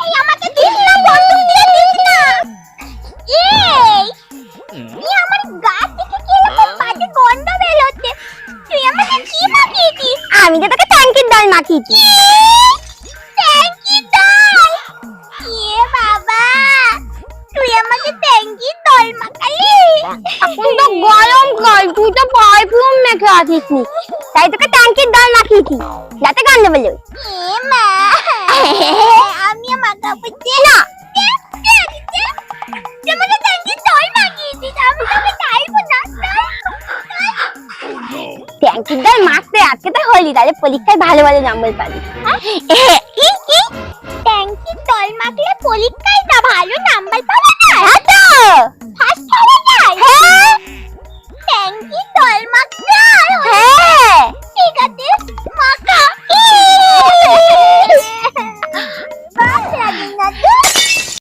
এই আমাকে দিস না, বন্ধু দিয়ে দিস না। এই আমার গা থেকে কি এরকম বাজে গন্ধ বের হচ্ছে? তুই আমাকে কি মাখিয়েছিস? আমি তো তোকে ট্যাঙ্কির ডাল মাখিয়েছি। ট্যাঙ্কির ডাল? এ বাবা, তুই আমাকে ট্যাঙ্কির ডাল মাখালি? এখন তো গরমকাল, তুই তো পারফিউম মেখে আছিস নি, তাই তোকে ট্যাঙ্কির ডাল মাখিয়েছি যাতে গন্ধ বের হয়। এ মা, আমি মাখাবো না। আমাকে ট্যাঙ্কির ডাল মাখিয়েছিস, আমি তোকে চাইবো না। ট্যাঙ্কির ডাল মাখতে আজকে তো হলি, তাহলে পরীক্ষায় ভালো ভালো নাম্বার পাবি। ট্যাঙ্কির ডাল মাখলে পরীক্ষায় না ভালো নাম্বার পাওয়া যায়? হ্যাঁ তো, ফার্স্ট হওয়া যায়। হ্যাঁ, ট্যাঙ্কির ডাল মাখতে হয়। হ্যাঁ ঠিক আছে, মাখা। ভালো লাগে না তো?